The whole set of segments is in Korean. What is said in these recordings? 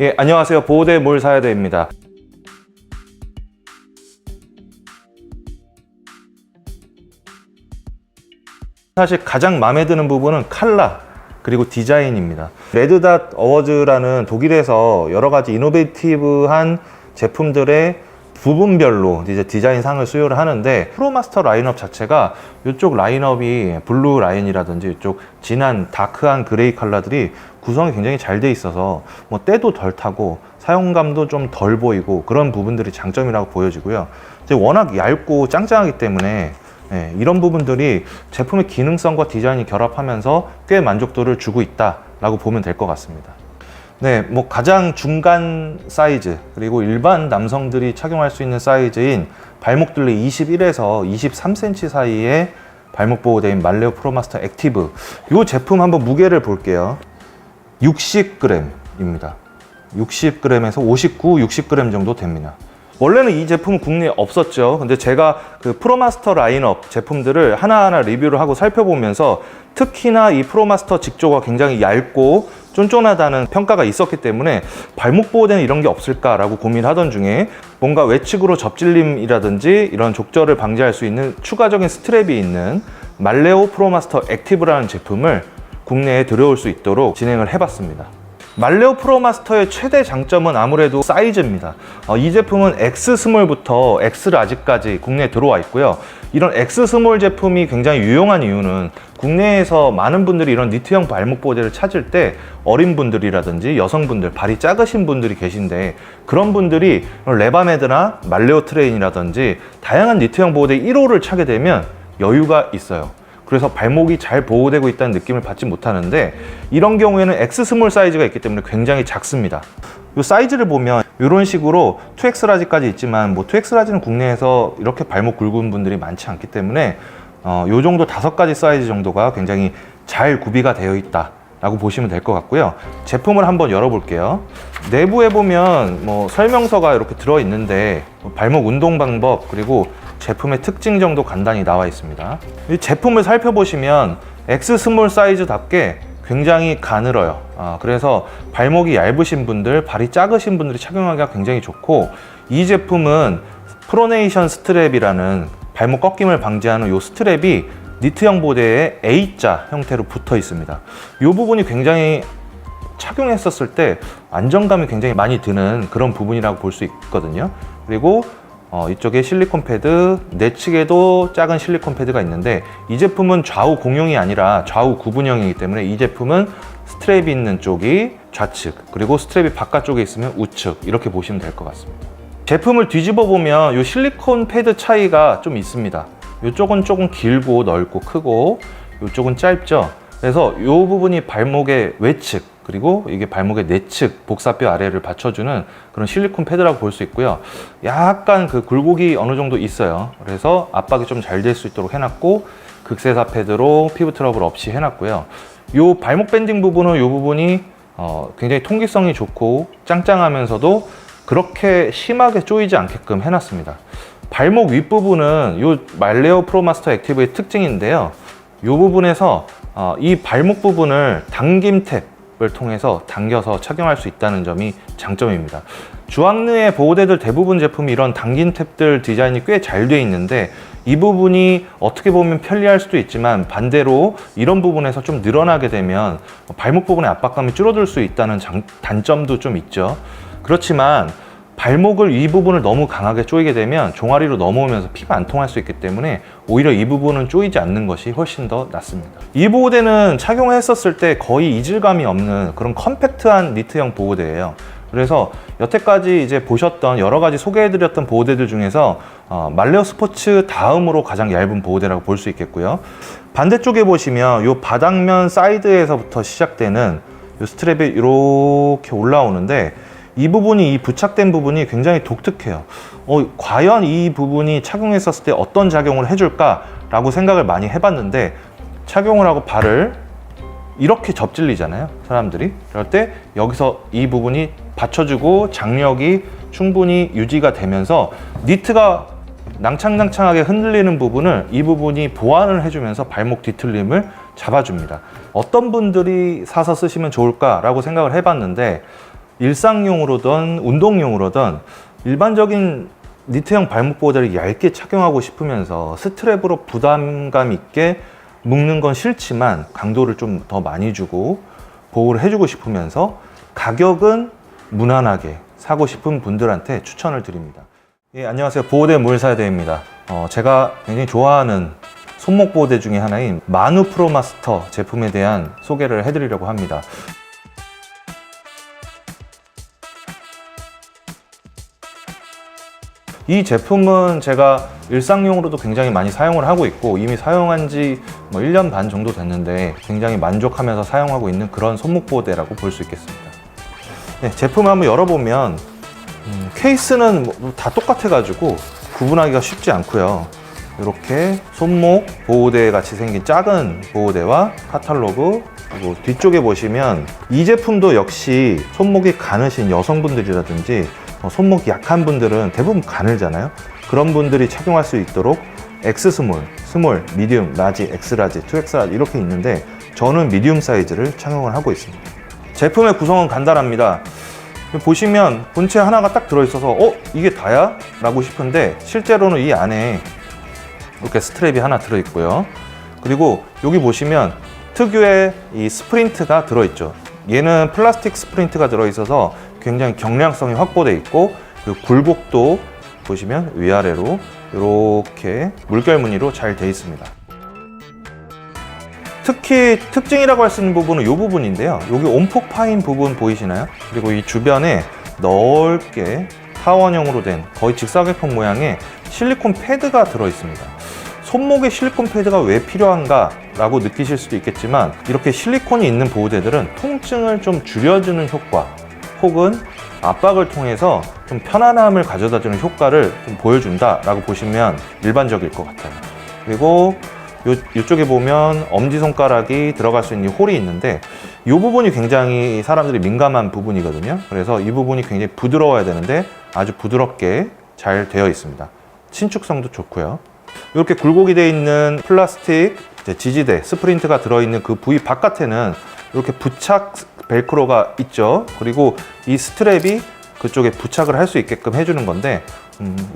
예, 안녕하세요. 보호대 뭘 사야 돼입니다. 사실 가장 마음에 드는 부분은 컬러 그리고 디자인입니다. 레드닷 어워즈라는 독일에서 여러 가지 이노베이티브한 제품들의 부분별로 이제 디자인 상을 수여를 하는데, 프로마스터 라인업 자체가 이쪽 라인업이 블루 라인이라든지 이쪽 진한 다크한 그레이 컬러들이 구성이 굉장히 잘 돼 있어서 뭐 때도 덜 타고 사용감도 좀 덜 보이고 그런 부분들이 장점이라고 보여지고요. 이제 워낙 얇고 짱짱하기 때문에 이런 부분들이 제품의 기능성과 디자인이 결합하면서 꽤 만족도를 주고 있다라고 보면 될 것 같습니다. 네, 뭐 가장 중간 사이즈, 그리고 일반 남성들이 착용할 수 있는 사이즈인 발목 둘레 21에서 23cm 사이의 발목 보호대인 말레오 프로마스터 액티브, 이 제품 한번 무게를 볼게요. 60g입니다. 60g에서 59, 60g 정도 됩니다. 원래는 이 제품은 국내에 없었죠. 근데 제가 그 프로마스터 라인업 제품들을 하나하나 리뷰를 하고 살펴보면서 특히나 이 프로마스터 직조가 굉장히 얇고 쫀쫀하다는 평가가 있었기 때문에 발목 보호대는 이런 게 없을까라고 고민하던 중에 뭔가 외측으로 접질림이라든지 이런 족절을 방지할 수 있는 추가적인 스트랩이 있는 말레오 프로마스터 액티브라는 제품을 국내에 들여올 수 있도록 진행을 해봤습니다. 말레오 프로마스터의 최대 장점은 아무래도 사이즈입니다. 이 제품은 X 스몰부터 X 라지까지 국내에 들어와 있고요. 이런 X 스몰 제품이 굉장히 유용한 이유는 국내에서 많은 분들이 이런 니트형 발목 보호대를 찾을 때 어린 분들이라든지 여성분들, 발이 작으신 분들이 계신데, 그런 분들이 레바메드나 말레오 트레인이라든지 다양한 니트형 보호대 1호를 차게 되면 여유가 있어요. 그래서 발목이 잘 보호되고 있다는 느낌을 받지 못하는데, 이런 경우에는 X 스몰 사이즈가 있기 때문에 굉장히 작습니다. 이 사이즈를 보면 이런 식으로 2X 라지까지 있지만, 뭐 2X 라지는 국내에서 이렇게 발목 굵은 분들이 많지 않기 때문에 이 정도 5가지 사이즈 정도가 굉장히 잘 구비가 되어 있다 라고 보시면 될 것 같고요. 제품을 한번 열어볼게요. 내부에 보면 뭐 설명서가 이렇게 들어있는데, 발목 운동 방법 그리고 제품의 특징 정도 간단히 나와 있습니다. 이 제품을 살펴보시면 X 스몰 사이즈답게 굉장히 가늘어요. 그래서 발목이 얇으신 분들, 발이 작으신 분들이 착용하기가 굉장히 좋고, 이 제품은 프로네이션 스트랩이라는 발목 꺾임을 방지하는 이 스트랩이 니트형 보호대에 A자 형태로 붙어 있습니다. 이 부분이 굉장히 착용했었을 때 안정감이 굉장히 많이 드는 그런 부분이라고 볼 수 있거든요. 그리고 이쪽에 실리콘 패드, 내측에도 작은 실리콘 패드가 있는데, 이 제품은 좌우 공용이 아니라 좌우 구분형이기 때문에 이 제품은 스트랩이 있는 쪽이 좌측, 그리고 스트랩이 바깥쪽에 있으면 우측, 이렇게 보시면 될 것 같습니다. 제품을 뒤집어 보면 이 실리콘 패드 차이가 좀 있습니다. 이쪽은 조금 길고 넓고 크고, 이쪽은 짧죠. 그래서 이 부분이 발목의 외측, 그리고 이게 발목의 내측 복사뼈 아래를 받쳐주는 그런 실리콘 패드라고 볼 수 있고요. 약간 그 굴곡이 어느 정도 있어요. 그래서 압박이 좀 잘 될 수 있도록 해놨고, 극세사 패드로 피부 트러블 없이 해놨고요. 이 발목 밴딩 부분은 이 부분이 굉장히 통기성이 좋고 짱짱하면서도 그렇게 심하게 조이지 않게끔 해놨습니다. 발목 윗부분은 이 말레오 프로마스터 액티브의 특징인데요. 이 부분에서 이 발목 부분을 당김 탭을 통해서 당겨서 착용할 수 있다는 점이 장점입니다. 주황르의 보호대들 대부분 제품이 이런 당긴 탭들 디자인이 꽤 잘 돼 있는데, 이 부분이 어떻게 보면 편리할 수도 있지만 반대로 이런 부분에서 좀 늘어나게 되면 발목 부분의 압박감이 줄어들 수 있다는 단점도 좀 있죠. 그렇지만 발목을 이 부분을 너무 강하게 조이게 되면 종아리로 넘어오면서 피가 안 통할 수 있기 때문에 오히려 이 부분은 조이지 않는 것이 훨씬 더 낫습니다. 이 보호대는 착용했었을 때 거의 이질감이 없는 그런 컴팩트한 니트형 보호대예요. 그래서 여태까지 이제 보셨던 여러 가지 소개해드렸던 보호대들 중에서 말레오 스포츠 다음으로 가장 얇은 보호대라고 볼 수 있겠고요. 반대쪽에 보시면 이 바닥면 사이드에서부터 시작되는 이 스트랩이 이렇게 올라오는데, 이 부분이, 이 부착된 부분이 굉장히 독특해요. 과연 이 부분이 착용했었을 때 어떤 작용을 해줄까 라고 생각을 많이 해봤는데, 착용을 하고 발을 이렇게 접질리잖아요, 사람들이. 그럴 때 여기서 이 부분이 받쳐주고 장력이 충분히 유지가 되면서 니트가 낭창낭창하게 흔들리는 부분을 이 부분이 보완을 해주면서 발목 뒤틀림을 잡아줍니다. 어떤 분들이 사서 쓰시면 좋을까라고 생각을 해봤는데, 일상용으로든 운동용으로든 일반적인 니트형 발목 보호대를 얇게 착용하고 싶으면서 스트랩으로 부담감 있게 묶는 건 싫지만 강도를 좀 더 많이 주고 보호를 해주고 싶으면서 가격은 무난하게 사고 싶은 분들한테 추천을 드립니다. 예, 안녕하세요. 보호대 몰사대입니다. 제가 굉장히 좋아하는 손목 보호대 중에 하나인 마누 프로마스터 제품에 대한 소개를 해드리려고 합니다. 이 제품은 제가 일상용으로도 굉장히 많이 사용을 하고 있고 이미 사용한 지 1년 반 정도 됐는데 굉장히 만족하면서 사용하고 있는 그런 손목 보호대라고 볼 수 있겠습니다. 네, 제품을 한번 열어보면 케이스는 다 똑같아 가지고 구분하기가 쉽지 않고요. 이렇게 손목 보호대 같이 생긴 작은 보호대와 카탈로그, 그리고 뒤쪽에 보시면 이 제품도 역시 손목이 가느신 여성분들이라든지 손목이 약한 분들은 대부분 가늘잖아요. 그런 분들이 착용할 수 있도록 X 스몰, 미디움, 라지, X 라지, 2X 라지 이렇게 있는데 저는 미디움 사이즈를 착용을 하고 있습니다. 제품의 구성은 간단합니다. 보시면 본체 하나가 딱 들어있어서 이게 다야? 라고 싶은데 실제로는 이 안에 이렇게 스트랩이 하나 들어있고요. 그리고 여기 보시면 특유의 이 스프린트가 들어있죠. 얘는 플라스틱 스프린트가 들어있어서 굉장히 경량성이 확보되어 있고, 그리고 굴곡도 보시면 위아래로 이렇게 물결 무늬로 잘 되어 있습니다. 특히 특징이라고 할 수 있는 부분은 이 부분인데요. 여기 온폭 파인 부분 보이시나요? 그리고 이 주변에 넓게 타원형으로 된 거의 직사각형 모양의 실리콘 패드가 들어 있습니다. 손목에 실리콘 패드가 왜 필요한가 라고 느끼실 수도 있겠지만, 이렇게 실리콘이 있는 보호대들은 통증을 좀 줄여주는 효과 혹은 압박을 통해서 좀 편안함을 가져다주는 효과를 좀 보여준다 라고 보시면 일반적일 것 같아요. 그리고 이쪽에 보면 엄지손가락이 들어갈 수 있는 홀이 있는데 이 부분이 굉장히 사람들이 민감한 부분이거든요. 그래서 이 부분이 굉장히 부드러워야 되는데 아주 부드럽게 잘 되어 있습니다. 신축성도 좋고요. 이렇게 굴곡이 되어 있는 플라스틱 지지대, 스프린트가 들어있는 그 부위 바깥에는 이렇게 부착 벨크로가 있죠. 그리고 이 스트랩이 그쪽에 부착을 할 수 있게끔 해주는 건데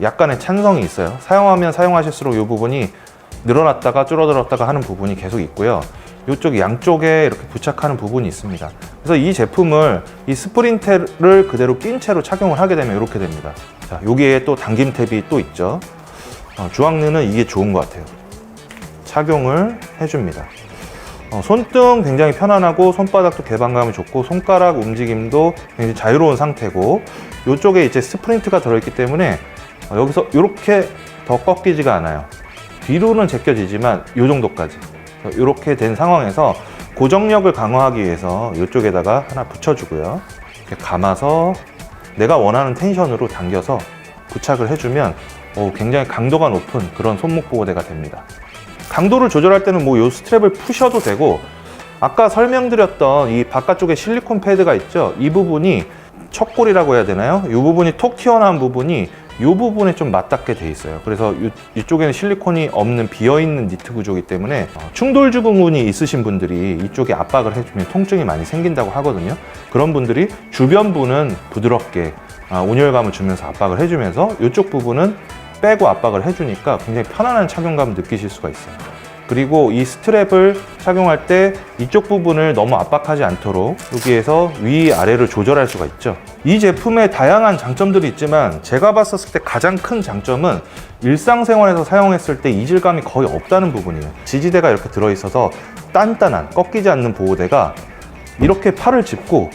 약간의 찬성이 있어요. 사용하면 사용하실수록 이 부분이 늘어났다가 줄어들었다가 하는 부분이 계속 있고요. 이쪽 양쪽에 이렇게 부착하는 부분이 있습니다. 그래서 이 제품을 이 스프린트를 그대로 낀 채로 착용을 하게 되면 이렇게 됩니다. 자, 여기에 또 당김 탭이 또 있죠. 주황르는 이게 좋은 것 같아요. 착용을 해줍니다. 손등 굉장히 편안하고 손바닥도 개방감이 좋고 손가락 움직임도 굉장히 자유로운 상태고, 이쪽에 이제 스프린트가 들어있기 때문에 여기서 이렇게 더 꺾이지가 않아요. 뒤로는 제껴지지만 이 정도까지 이렇게 된 상황에서 고정력을 강화하기 위해서 이쪽에다가 하나 붙여주고요. 이렇게 감아서 내가 원하는 텐션으로 당겨서 부착을 해주면 굉장히 강도가 높은 그런 손목 보호대가 됩니다. 강도를 조절할 때는 이 스트랩을 푸셔도 되고, 아까 설명드렸던 이 바깥쪽에 실리콘 패드가 있죠. 이 부분이 척골이라고 해야 되나요? 이 부분이 톡 튀어나온 부분이 이 부분에 좀 맞닿게 돼 있어요. 그래서 이쪽에는 실리콘이 없는 비어있는 니트 구조이기 때문에 충돌 주근근이 있으신 분들이 이쪽에 압박을 해주면 통증이 많이 생긴다고 하거든요. 그런 분들이 주변부는 부드럽게 온열감을 주면서 압박을 해주면서 이쪽 부분은 빼고 압박을 해주니까 굉장히 편안한 착용감을 느끼실 수가 있어요. 그리고 이 스트랩을 착용할 때 이쪽 부분을 너무 압박하지 않도록 여기에서 위아래를 조절할 수가 있죠. 이 제품에 다양한 장점들이 있지만 제가 봤었을 때 가장 큰 장점은 일상생활에서 사용했을 때 이질감이 거의 없다는 부분이에요. 지지대가 이렇게 들어있어서 단단한, 꺾이지 않는 보호대가 이렇게 팔을 짚고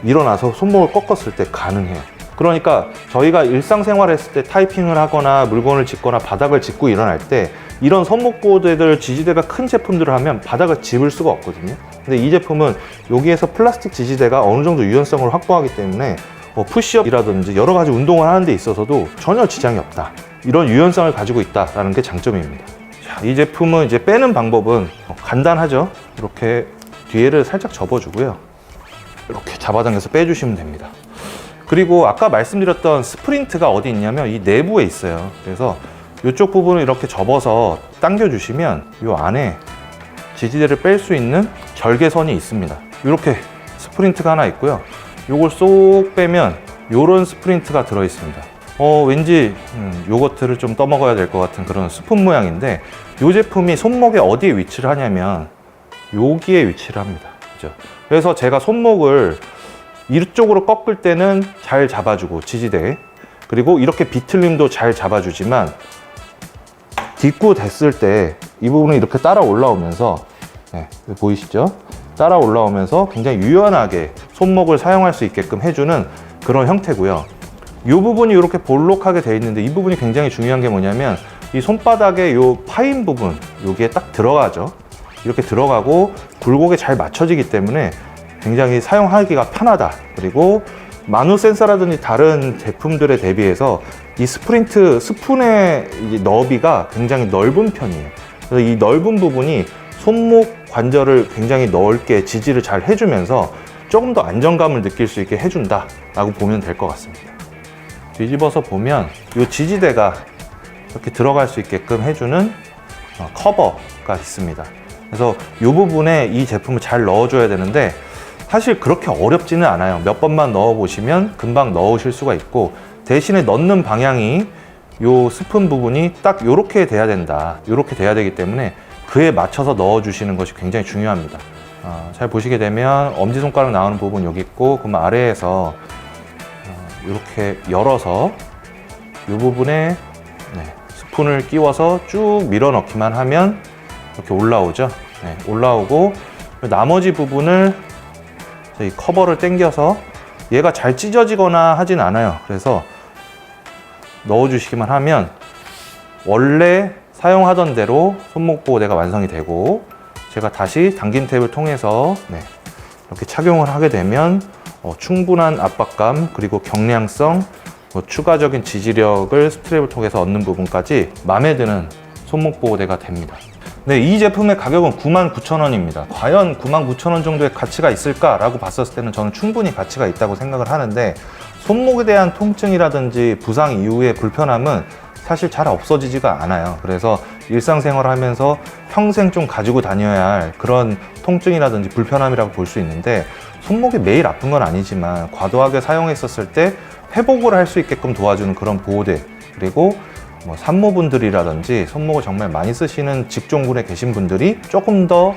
일어나서 손목을 꺾었을 때 가능해요. 그러니까 저희가 일상생활 했을 때 타이핑을 하거나 물건을 짚거나 바닥을 짚고 일어날 때 이런 손목 보호대들, 지지대가 큰 제품들을 하면 바닥을 짚을 수가 없거든요. 근데 이 제품은 여기에서 플라스틱 지지대가 어느 정도 유연성을 확보하기 때문에 푸시업이라든지 여러 가지 운동을 하는 데 있어서도 전혀 지장이 없다. 이런 유연성을 가지고 있다는 게 장점입니다. 자, 이 제품은 이제 빼는 방법은 간단하죠. 이렇게 뒤에를 살짝 접어주고요. 이렇게 잡아당겨서 빼주시면 됩니다. 그리고 아까 말씀드렸던 스프린트가 어디 있냐면 이 내부에 있어요. 그래서 이쪽 부분을 이렇게 접어서 당겨주시면 이 안에 지지대를 뺄 수 있는 절개선이 있습니다. 이렇게 스프린트가 하나 있고요. 요걸 쏙 빼면 요런 스프린트가 들어 있습니다. 왠지 요거트를 좀 떠먹어야 될 것 같은 그런 스푼 모양인데, 요 제품이 손목에 어디에 위치를 하냐면 여기에 위치를 합니다. 그죠? 그래서 제가 손목을 이쪽으로 꺾을 때는 잘 잡아주고, 지지대, 그리고 이렇게 비틀림도 잘 잡아주지만 뒷구 됐을 때 이 부분이 이렇게 따라 올라오면서, 네, 보이시죠? 따라 올라오면서 굉장히 유연하게 손목을 사용할 수 있게끔 해주는 그런 형태고요. 이 부분이 이렇게 볼록하게 되어 있는데, 이 부분이 굉장히 중요한 게 뭐냐면 이 손바닥에 이 파인 부분, 여기에 딱 들어가죠. 이렇게 들어가고 굴곡에 잘 맞춰지기 때문에 굉장히 사용하기가 편하다. 그리고 마누 센서라든지 다른 제품들에 대비해서 이 스푼의 너비가 굉장히 넓은 편이에요. 그래서 이 넓은 부분이 손목 관절을 굉장히 넓게 지지를 잘 해주면서 조금 더 안정감을 느낄 수 있게 해준다 라고 보면 될 것 같습니다. 뒤집어서 보면 이 지지대가 이렇게 들어갈 수 있게끔 해주는 커버가 있습니다. 그래서 이 부분에 이 제품을 잘 넣어줘야 되는데, 사실 그렇게 어렵지는 않아요. 몇 번만 넣어 보시면 금방 넣으실 수가 있고, 대신에 넣는 방향이 이 스푼 부분이 딱 이렇게 돼야 된다, 이렇게 돼야 되기 때문에 그에 맞춰서 넣어 주시는 것이 굉장히 중요합니다. 잘 보시게 되면 엄지손가락 나오는 부분 여기 있고, 그러면 아래에서 이렇게 열어서 이 부분에 스푼을 끼워서 쭉 밀어 넣기만 하면 이렇게 올라오죠. 네, 올라오고, 나머지 부분을 이 커버를 당겨서, 얘가 잘 찢어지거나 하진 않아요. 그래서 넣어 주시기만 하면 원래 사용하던 대로 손목 보호대가 완성이 되고, 제가 다시 당김 탭을 통해서 이렇게 착용을 하게 되면 충분한 압박감, 그리고 경량성, 추가적인 지지력을 스트랩을 통해서 얻는 부분까지 마음에 드는 손목 보호대가 됩니다. 네, 이 제품의 가격은 99,000원입니다. 과연 99,000원 정도의 가치가 있을까라고 봤었을 때는 저는 충분히 가치가 있다고 생각을 하는데, 손목에 대한 통증이라든지 부상 이후의 불편함은 사실 잘 없어지지가 않아요. 그래서 일상생활을 하면서 평생 좀 가지고 다녀야 할 그런 통증이라든지 불편함이라고 볼 수 있는데, 손목이 매일 아픈 건 아니지만 과도하게 사용했었을 때 회복을 할 수 있게끔 도와주는 그런 보호대, 그리고 산모분들이라든지 손목을 정말 많이 쓰시는 직종군에 계신 분들이 조금 더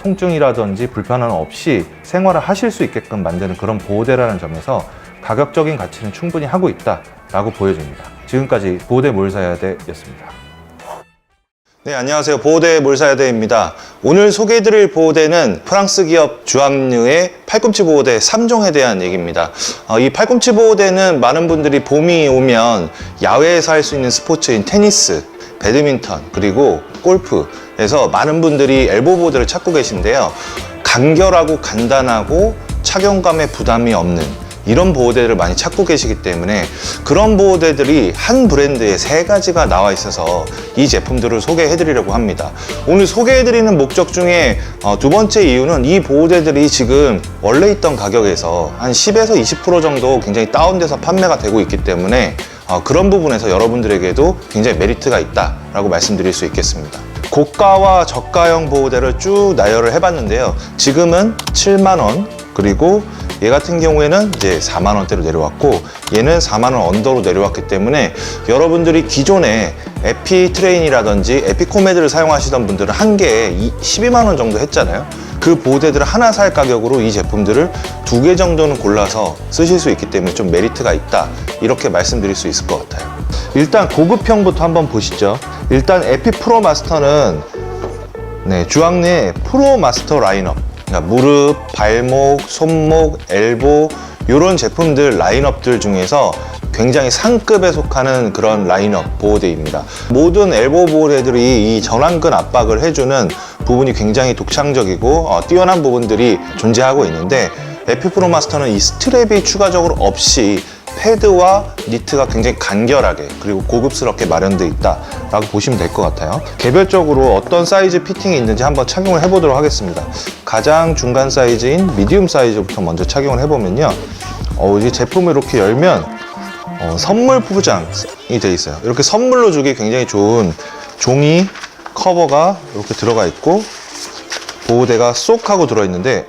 통증이라든지 불편함 없이 생활을 하실 수 있게끔 만드는 그런 보호대라는 점에서 가격적인 가치는 충분히 하고 있다라고 보여집니다. 지금까지 보호대 뭘 사야 돼 였습니다. 네, 안녕하세요. 보호대 뭘 사야 돼입니다. 오늘 소개해드릴 보호대는 프랑스 기업 주앙르의 팔꿈치 보호대 3종에 대한 얘기입니다. 이 팔꿈치 보호대는 많은 분들이 봄이 오면 야외에서 할 수 있는 스포츠인 테니스, 배드민턴, 그리고 골프에서 많은 분들이 엘보 보호대를 찾고 계신데요. 간결하고 간단하고 착용감에 부담이 없는 이런 보호대를 많이 찾고 계시기 때문에 그런 보호대들이 한 브랜드에 3가지가 나와 있어서 이 제품들을 소개해 드리려고 합니다. 오늘 소개해 드리는 목적 중에 두 번째 이유는 이 보호대들이 지금 원래 있던 가격에서 한 10에서 20% 정도 굉장히 다운돼서 판매가 되고 있기 때문에 그런 부분에서 여러분들에게도 굉장히 메리트가 있다라고 말씀드릴 수 있겠습니다. 고가와 저가형 보호대를 쭉 나열을 해봤는데요. 지금은 7만원, 그리고 얘 같은 경우에는 이제 4만원대로 내려왔고, 얘는 4만원 언더로 내려왔기 때문에 여러분들이 기존에 에피트레인이라든지 에피코메드를 사용하시던 분들은 한 개에 12만원 정도 했잖아요. 그 보호대들을 하나 살 가격으로 이 제품들을 2개 정도는 골라서 쓰실 수 있기 때문에 좀 메리트가 있다, 이렇게 말씀드릴 수 있을 것 같아요. 일단 고급형부터 한번 보시죠. 일단 에피 프로 마스터는 주앙르의 프로 마스터 라인업, 그러니까 무릎, 발목, 손목, 엘보, 이런 제품들 라인업들 중에서 굉장히 상급에 속하는 그런 라인업 보호대입니다. 모든 엘보 보호대들이 이 전완근 압박을 해주는 부분이 굉장히 독창적이고 뛰어난 부분들이 존재하고 있는데, 에피프로 마스터는 이 스트랩이 추가적으로 없이 패드와 니트가 굉장히 간결하게 그리고 고급스럽게 마련되어 있다라고 보시면 될 것 같아요. 개별적으로 어떤 사이즈 피팅이 있는지 한번 착용을 해보도록 하겠습니다. 가장 중간 사이즈인 미디움 사이즈부터 먼저 착용을 해보면요. 이 제품을 이렇게 열면 선물 포장이 되어 있어요. 이렇게 선물로 주기 굉장히 좋은 종이 커버가 이렇게 들어가 있고, 보호대가 쏙 하고 들어있는데,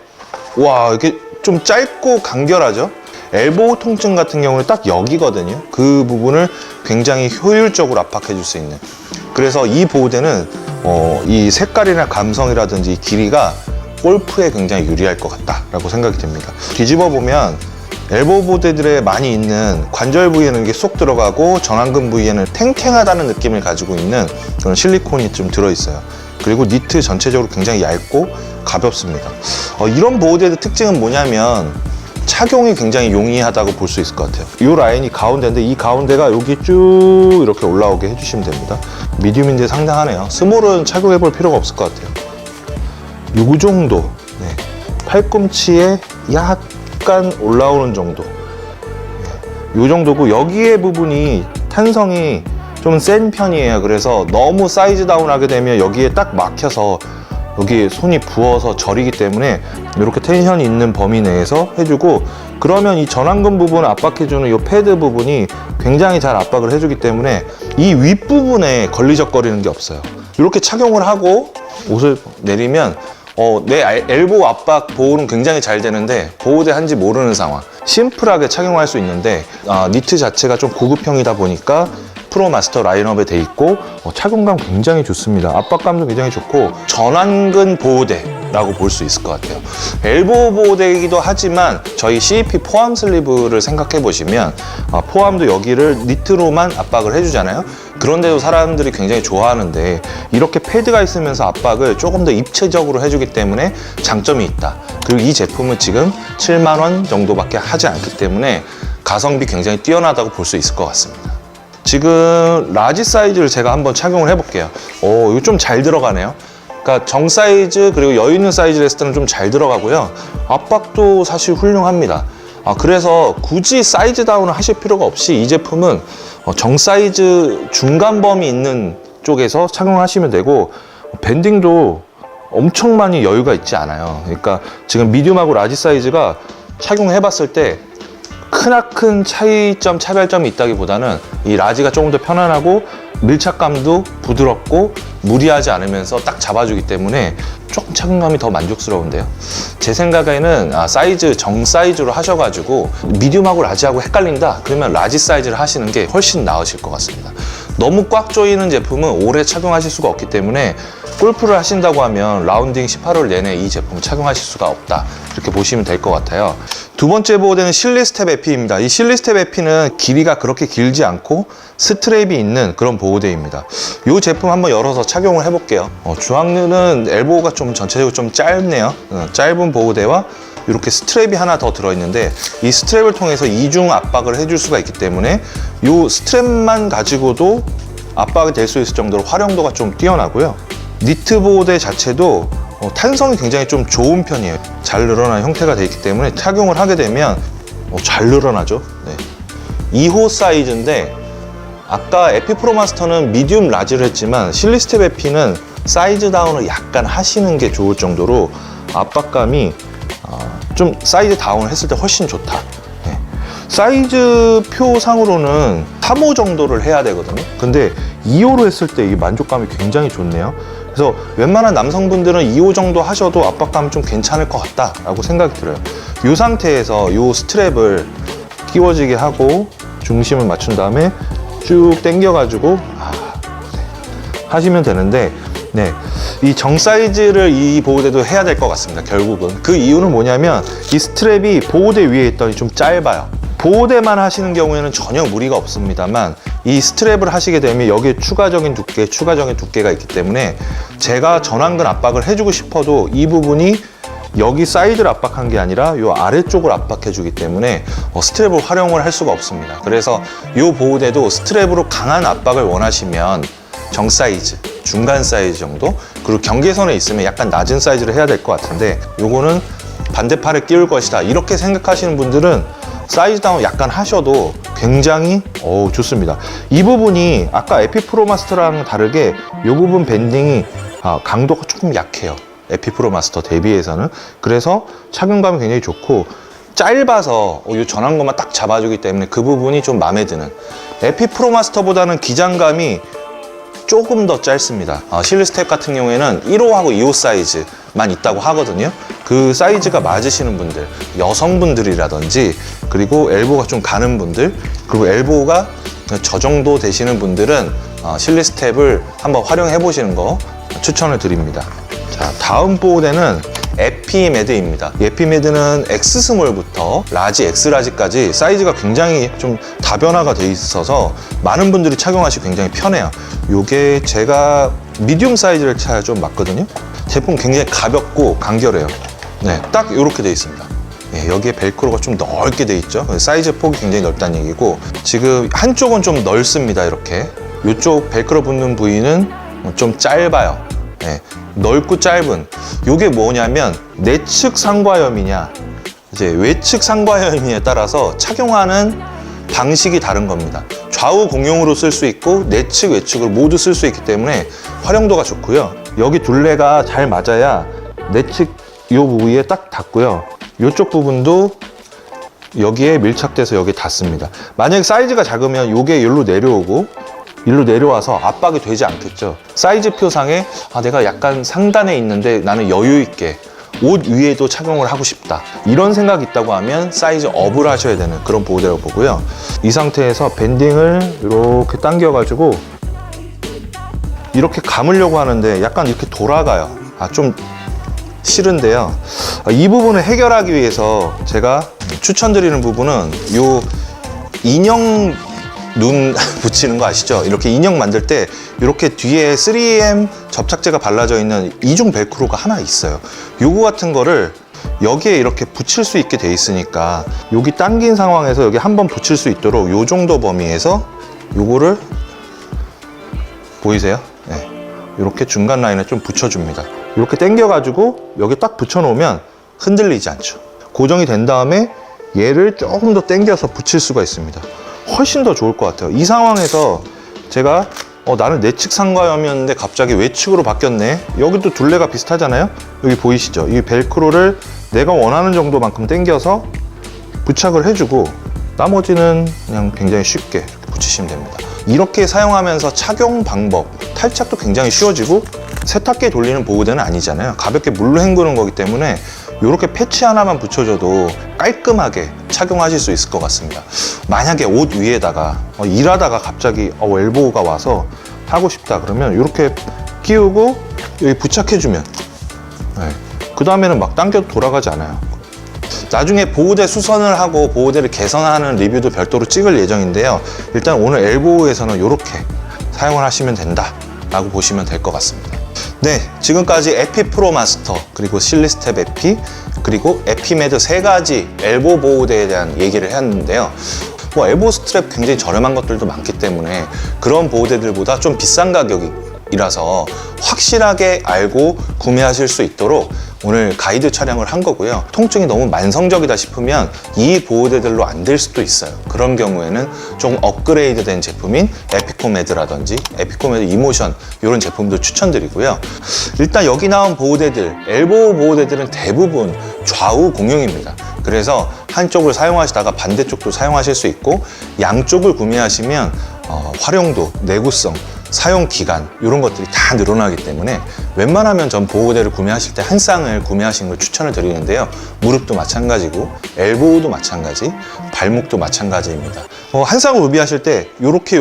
와, 이렇게 좀 짧고 간결하죠? 엘보우 통증 같은 경우는 딱 여기거든요. 그 부분을 굉장히 효율적으로 압박해 줄 수 있는. 그래서 이 보호대는 이 색깔이나 감성이라든지 이 길이가 골프에 굉장히 유리할 것 같다라고 생각이 됩니다. 뒤집어 보면 엘보우 보호대들에 많이 있는 관절 부위에는 이게 쏙 들어가고 전완근 부위에는 탱탱하다는 느낌을 가지고 있는 그런 실리콘이 좀 들어있어요. 그리고 니트 전체적으로 굉장히 얇고 가볍습니다. 이런 보호대의 특징은 뭐냐면 착용이 굉장히 용이하다고 볼 수 있을 것 같아요. 이 라인이 가운데인데 이 가운데가 여기 쭉 이렇게 올라오게 해주시면 됩니다. 미디움인데 상당하네요. 스몰은 착용해 볼 필요가 없을 것 같아요. 이 정도, 네. 팔꿈치에 약간 올라오는 정도, 이 정도고 여기에 부분이 탄성이 좀 센 편이에요. 그래서 너무 사이즈 다운하게 되면 여기에 딱 막혀서 여기 손이 부어서 저리기 때문에 이렇게 텐션이 있는 범위 내에서 해주고, 그러면 이 전완근 부분 압박해주는 이 패드 부분이 굉장히 잘 압박을 해주기 때문에 이 윗부분에 걸리적거리는 게 없어요. 이렇게 착용을 하고 옷을 내리면 내 엘보 압박 보호는 굉장히 잘 되는데 보호대 한지 모르는 상황, 심플하게 착용할 수 있는데 니트 자체가 좀 고급형이다 보니까 프로마스터 라인업에 돼 있고 착용감 굉장히 좋습니다. 압박감도 굉장히 좋고 전완근 보호대라고 볼 수 있을 것 같아요. 엘보 보호대이기도 하지만 저희 CEP 포암 슬리브를 생각해 보시면 포암도 여기를 니트로만 압박을 해주잖아요. 그런데도 사람들이 굉장히 좋아하는데 이렇게 패드가 있으면서 압박을 조금 더 입체적으로 해주기 때문에 장점이 있다. 그리고 이 제품은 지금 7만 원 정도밖에 하지 않기 때문에 가성비 굉장히 뛰어나다고 볼 수 있을 것 같습니다. 지금 라지 사이즈를 제가 한번 착용을 해볼게요. 이거 좀 잘 들어가네요. 그러니까 정 사이즈 그리고 여유 있는 사이즈를 했을 때는 좀 잘 들어가고요. 압박도 사실 훌륭합니다. 그래서 굳이 사이즈 다운을 하실 필요가 없이 이 제품은 정 사이즈 중간 범위 있는 쪽에서 착용하시면 되고, 밴딩도 엄청 많이 여유가 있지 않아요. 그러니까 지금 미디움하고 라지 사이즈가 착용해 봤을 때 크나큰 차이점, 차별점이 있다기보다는 이 라지가 조금 더 편안하고 밀착감도 부드럽고 무리하지 않으면서 딱 잡아주기 때문에 조금 착용감이 더 만족스러운데요. 제 생각에는 사이즈 정 사이즈로 하셔가지고 미디움하고 라지하고 헷갈린다 그러면 라지 사이즈를 하시는 게 훨씬 나으실 것 같습니다. 너무 꽉 조이는 제품은 오래 착용하실 수가 없기 때문에 골프를 하신다고 하면 라운딩 18홀 내내 이 제품을 착용하실 수가 없다, 이렇게 보시면 될 것 같아요. 두 번째 보호대는 실리스텝 에피입니다. 이 실리스텝 에피는 길이가 그렇게 길지 않고 스트랩이 있는 그런 보호대입니다. 이 제품 한번 열어서 착용을 해볼게요. 주황류는 엘보우가 좀 전체적으로 좀 짧네요. 짧은 보호대와 이렇게 스트랩이 하나 더 들어있는데 이 스트랩을 통해서 이중 압박을 해줄 수가 있기 때문에 이 스트랩만 가지고도 압박이 될 수 있을 정도로 활용도가 좀 뛰어나고요. 니트 보호대 자체도 탄성이 굉장히 좀 좋은 편이에요. 잘 늘어난 형태가 되어 있기 때문에 착용을 하게 되면 잘 늘어나죠. 네. 2호 사이즈인데 아까 에피프로 마스터는 미디움 라지를 했지만 실리스텝 에피는 사이즈 다운을 약간 하시는 게 좋을 정도로 압박감이 좀 사이즈 다운을 했을 때 훨씬 좋다. 네. 사이즈 표상으로는 3호 정도를 해야 되거든요. 근데 2호로 했을 때 이 만족감이 굉장히 좋네요. 그래서 웬만한 남성분들은 2호 정도 하셔도 압박감이 좀 괜찮을 것 같다라고 생각이 들어요. 이 상태에서 이 스트랩을 끼워지게 하고 중심을 맞춘 다음에 쭉 당겨가지고 하시면 되는데, 네, 이 정 사이즈를 이 보호대도 해야 될 것 같습니다. 결국은 그 이유는 뭐냐면 이 스트랩이 보호대 위에 있더니 좀 짧아요. 보호대만 하시는 경우에는 전혀 무리가 없습니다만 이 스트랩을 하시게 되면 여기에 추가적인 두께가 있기 때문에 제가 전완근 압박을 해주고 싶어도 이 부분이 여기 사이드를 압박한 게 아니라 이 아래쪽을 압박해 주기 때문에 스트랩을 활용을 할 수가 없습니다. 그래서 이 보호대도 스트랩으로 강한 압박을 원하시면 정 사이즈, 중간 사이즈 정도, 그리고 경계선에 있으면 약간 낮은 사이즈를 해야 될 것 같은데 요거는 반대팔에 끼울 것이다 이렇게 생각하시는 분들은 사이즈 다운 약간 하셔도 굉장히 좋습니다. 이 부분이 아까 에피프로 마스터랑 다르게 이 부분 밴딩이 강도가 조금 약해요. 에피프로 마스터 대비해서는. 그래서 착용감이 굉장히 좋고 짧아서 이 전완근만 딱 잡아주기 때문에 그 부분이 좀 마음에 드는, 에피프로 마스터보다는 기장감이 조금 더 짧습니다. 실리 스텝 같은 경우에는 1호하고 2호 사이즈만 있다고 하거든요. 그 사이즈가 맞으시는 분들, 여성분들이라든지, 그리고 엘보가 좀 가는 분들, 그리고 엘보가 저 정도 되시는 분들은 실리 스텝을 한번 활용해 보시는 거 추천을 드립니다. 자, 다음 보호대는 에피메드입니다. 에피메드는 X 스몰부터 라지, X 라지까지 사이즈가 굉장히 좀 다변화가 돼 있어서 많은 분들이 착용하시기 굉장히 편해요. 요게 제가 미디움 사이즈를 좀 맞거든요. 제품 굉장히 가볍고 간결해요. 네, 딱 이렇게 돼 있습니다. 네, 여기에 벨크로가 좀 넓게 돼 있죠. 사이즈 폭이 굉장히 넓다는 얘기고, 지금 한쪽은 좀 넓습니다. 이렇게 이쪽 벨크로 붙는 부위는 좀 짧아요. 네, 넓고 짧은, 요게 뭐냐면 내측 상과염이냐 이제 외측 상과염이냐에 따라서 착용하는 방식이 다른 겁니다. 좌우 공용으로 쓸 수 있고 내측 외측을 모두 쓸 수 있기 때문에 활용도가 좋고요. 여기 둘레가 잘 맞아야 내측 요 부위에 딱 닿고요. 요쪽 부분도 여기에 밀착돼서 여기 닿습니다. 만약에 사이즈가 작으면 요게 여기로 내려오고 일로 내려와서 압박이 되지 않겠죠. 사이즈표상에 내가 약간 상단에 있는데 나는 여유 있게 옷 위에도 착용을 하고 싶다, 이런 생각이 있다고 하면 사이즈 업을 하셔야 되는 그런 보호대라고 보고요. 이 상태에서 밴딩을 이렇게 당겨 가지고 이렇게 감으려고 하는데 약간 이렇게 돌아가요. 좀 싫은데요. 이 부분을 해결하기 위해서 제가 추천드리는 부분은 요 인형 눈 붙이는 거 아시죠? 이렇게 인형 만들 때 이렇게 뒤에 3M 접착제가 발라져 있는 이중 벨크로가 하나 있어요. 요거 같은 거를 여기에 이렇게 붙일 수 있게 돼 있으니까 여기 당긴 상황에서 여기 한번 붙일 수 있도록 요 정도 범위에서 요거를 보이세요? 네. 이렇게 중간 라인에 좀 붙여줍니다. 이렇게 당겨가지고 여기 딱 붙여놓으면 흔들리지 않죠. 고정이 된 다음에 얘를 조금 더 당겨서 붙일 수가 있습니다. 훨씬 더 좋을 것 같아요. 이 상황에서 제가 나는 내측 상과염이었는데 갑자기 외측으로 바뀌었네. 여기도 둘레가 비슷하잖아요. 여기 보이시죠? 이 벨크로를 내가 원하는 정도만큼 당겨서 부착을 해주고 나머지는 그냥 굉장히 쉽게 붙이시면 됩니다. 이렇게 사용하면서 착용 방법, 탈착도 굉장히 쉬워지고 세탁기에 돌리는 보호대는 아니잖아요. 가볍게 물로 헹구는 거기 때문에 이렇게 패치 하나만 붙여줘도 깔끔하게 착용하실 수 있을 것 같습니다. 만약에 옷 위에다가 일하다가 갑자기 엘보가 와서 하고 싶다 그러면 이렇게 끼우고 여기 부착해주면 그 다음에는 막 당겨도 돌아가지 않아요. 나중에 보호대 수선을 하고 보호대를 개선하는 리뷰도 별도로 찍을 예정인데요. 일단 오늘 엘보에서는 이렇게 사용을 하시면 된다 라고 보시면 될 것 같습니다. 네, 지금까지 에피 프로 마스터, 그리고 실리 스텝 에피, 그리고 에피메드 세 가지 엘보 보호대에 대한 얘기를 했는데요. 엘보 스트랩 굉장히 저렴한 것들도 많기 때문에 그런 보호대들보다 좀 비싼 가격이라서 확실하게 알고 구매하실 수 있도록 오늘 가이드 촬영을 한 거고요. 통증이 너무 만성적이다 싶으면 이 보호대들로 안 될 수도 있어요. 그런 경우에는 좀 업그레이드 된 제품인 에피코메드라든지 에피코메드 이모션 이런 제품도 추천드리고요. 일단 여기 나온 보호대들, 엘보 보호대들은 대부분 좌우 공용입니다. 그래서 한쪽을 사용하시다가 반대쪽도 사용하실 수 있고, 양쪽을 구매하시면 활용도, 내구성, 사용 기간 이런 것들이 다 늘어나기 때문에 웬만하면 전 보호대를 구매하실 때 한 쌍을 구매하시는 걸 추천을 드리는데요. 무릎도 마찬가지고 엘보도 마찬가지, 발목도 마찬가지입니다. 한 쌍을 구비하실 때 요렇게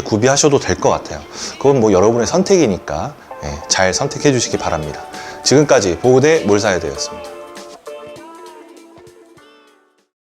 구비하셔도 될 것 같아요. 그건 뭐 여러분의 선택이니까 잘 선택해 주시기 바랍니다. 지금까지 보호대 몰사헤드였습니다.